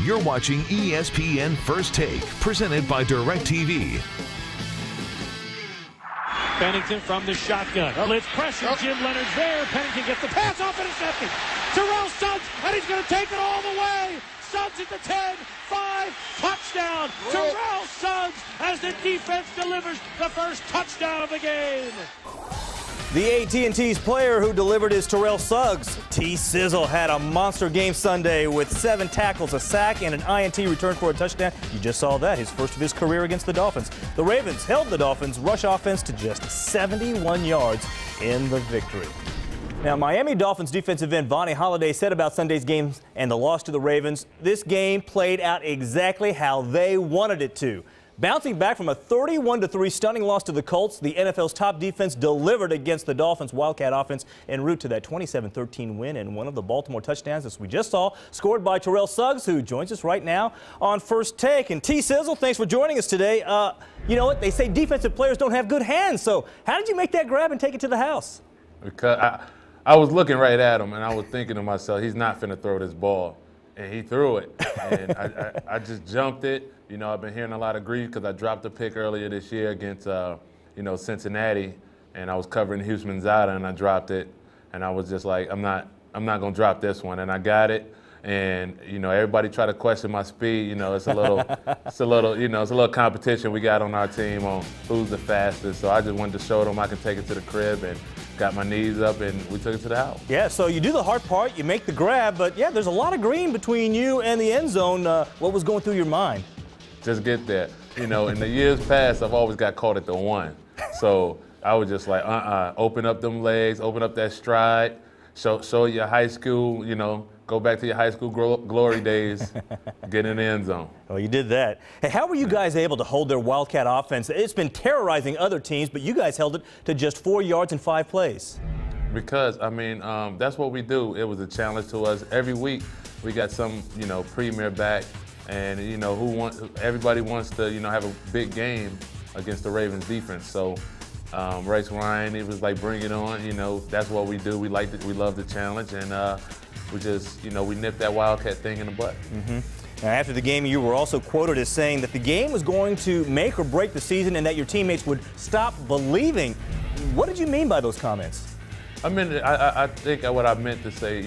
You're watching ESPN First Take, presented by DirecTV. Pennington from the shotgun. Blitz pressure. Jim Leonard's there. Pennington gets the pass off intercepted. Terrell Suggs, and he's going to take it all the way. Suggs at the 10, 5, touchdown. Terrell Suggs as the defense delivers the first touchdown of the game. The AT&T's player who delivered is Terrell Suggs. T-sizzle had a monster game Sunday with 7 tackles, a sack, and an INT return for a touchdown. You just saw that, his first of his career against the Dolphins. The Ravens held the Dolphins' rush offense to just 71 yards in the victory. Now, Miami Dolphins defensive end Vonnie Holliday said about Sunday's game and the loss to the Ravens, this game played out exactly how they wanted it to. Bouncing back from a 31-3 stunning loss to the Colts, the NFL's top defense delivered against the Dolphins' Wildcat offense en route to that 27-13 win, and one of the Baltimore touchdowns, as we just saw, scored by Terrell Suggs, who joins us right now on First Take. And T-sizzle, thanks for joining us today. You know what? They say defensive players don't have good hands, so how did you make that grab and take it to the house? Because I was looking right at him, and I was thinking to myself, he's not finna throw this ball. And he threw it, and I just jumped it. You know, I've been hearing a lot of grief because I dropped a pick earlier this year against, Cincinnati, and I was covering Husmanzada, and I dropped it, and I was just like, I'm not gonna drop this one, and I got it. And everybody try to question my speed. It's a little competition we got on our team on who's the fastest. So I just wanted to show them I can take it to the crib, and got my knees up, and we took it to the house. Yeah, so you do the hard part, you make the grab, but yeah, there's a lot of green between you and the end zone. What was going through your mind? Just get there. In the years past, I've always got caught at the 1. So I was just like, open up them legs, open up that stride, show your high school, go back to your high school glory days, get in the end zone. Well, you did that. Hey, how were you guys able to hold their Wildcat offense? It's been terrorizing other teams, but you guys held it to just 4 yards in 5 plays. Because, that's what we do. It was a challenge to us. Every week we got some, premier back, and, everybody wants to, have a big game against the Ravens defense. So Race Ryan, it was like, bring it on. That's what we do. We love the challenge, and we just, we nipped that Wildcat thing in the butt. Now, after the game, you were also quoted as saying that the game was going to make or break the season and that your teammates would stop believing. What did you mean by those comments? I think what I meant to say,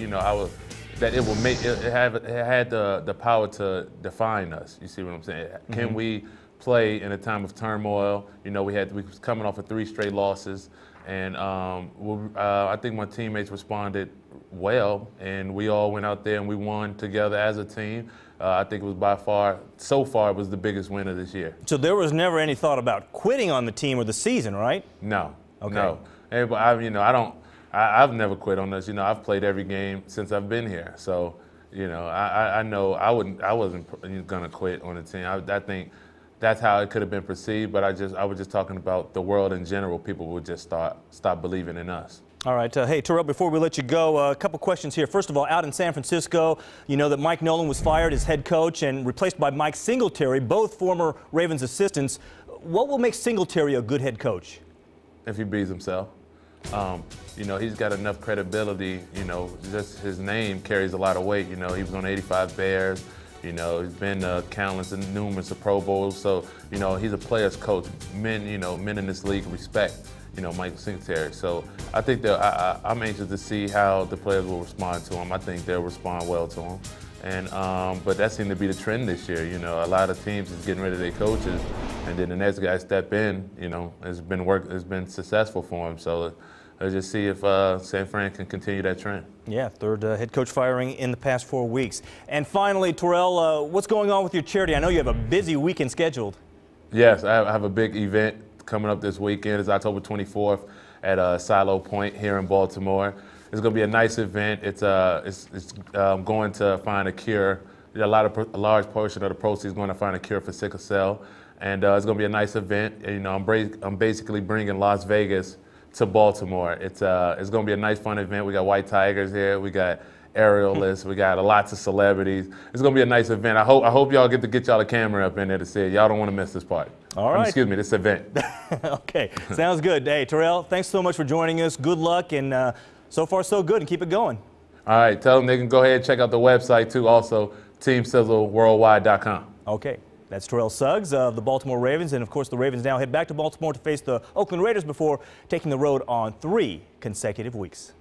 that it will make it had the power to define us. You see what I'm saying? Can we play in a time of turmoil? We was coming off of 3 straight losses, and I think my teammates responded well, and we all went out there and we won together as a team. I think it was so far, it was the biggest win of this year. So there was never any thought about quitting on the team or the season, right? No. Okay. No. Everybody, I've never quit on this. I've played every game since I've been here. So, I know I wasn't gonna quit on the team. I think that's how it could have been perceived, but I was just talking about the world in general. People would just stop believing in us. All right. Hey, Terrell, before we let you go, a couple questions here. First of all, out in San Francisco, you know that Mike Nolan was fired as head coach and replaced by Mike Singletary, both former Ravens assistants. What will make Singletary a good head coach? If he beats himself. He's got enough credibility, just his name carries a lot of weight. He was on 85 Bears. He's been countless and numerous of Pro Bowls. So, he's a player's coach. Men in this league respect, Mike Singletary. So I think that I'm anxious to see how the players will respond to him. I think they'll respond well to him. And but that seemed to be the trend this year. A lot of teams is getting rid of their coaches, and then the next guy step in. It's been successful for him. So let's just see if San Fran can continue that trend. Yeah, third head coach firing in the past 4 weeks. And finally, Terrell, what's going on with your charity? I know you have a busy weekend scheduled. Yes, I have a big event coming up this weekend. It's October 24th at Silo Point here in Baltimore. It's going to be a nice event. It's going to find a cure. A large portion of the proceeds is going to find a cure for sickle cell, and it's going to be a nice event. And, I'm basically bringing Las Vegas to Baltimore. It's going to be a nice, fun event. We got White Tigers here. We got aerialists. We got lots of celebrities. It's going to be a nice event. I hope y'all get y'all a camera up in there to see it. Y'all don't want to miss this part. All right. Excuse me, this event. Okay, sounds good. Hey, Terrell, thanks so much for joining us. Good luck, and so far so good, and keep it going. All right, tell them they can go ahead and check out the website too also, TeamSizzleWorldwide.com. Okay. That's Terrell Suggs of the Baltimore Ravens. And, of course, the Ravens now head back to Baltimore to face the Oakland Raiders before taking the road on 3 consecutive weeks.